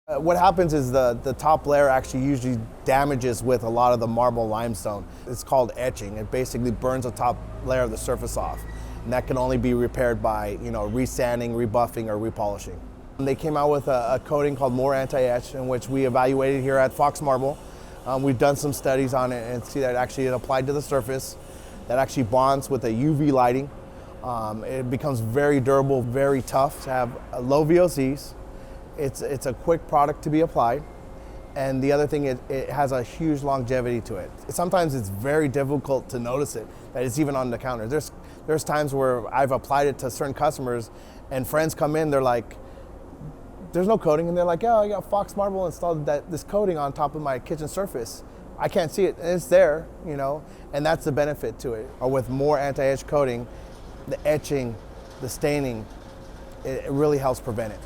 What happens is the top layer actually usually damages with a lot of the marble limestone. It's called etching. It basically burns the top layer of the surface off. And that can only be repaired by, resanding, rebuffing, or repolishing. They came out with a coating called more AntiEtch, in which we evaluated here at Fox Marble. We've done some studies on it and see that actually it applied to the surface. That actually bonds with a UV lighting. It becomes very durable, very tough to have low VOCs. It's a quick product to be applied. And the other thing, it has a huge longevity to it. Sometimes it's very difficult to notice it, that it's even on the counter. There's times where I've applied it to certain customers and friends come in, they're like, there's no coating, and they're like, yeah, I got Fox Marble installed this coating on top of my kitchen surface. I can't see it, and it's there, and that's the benefit to it. Or with more AntiEtch coating, the etching, the staining, it really helps prevent it.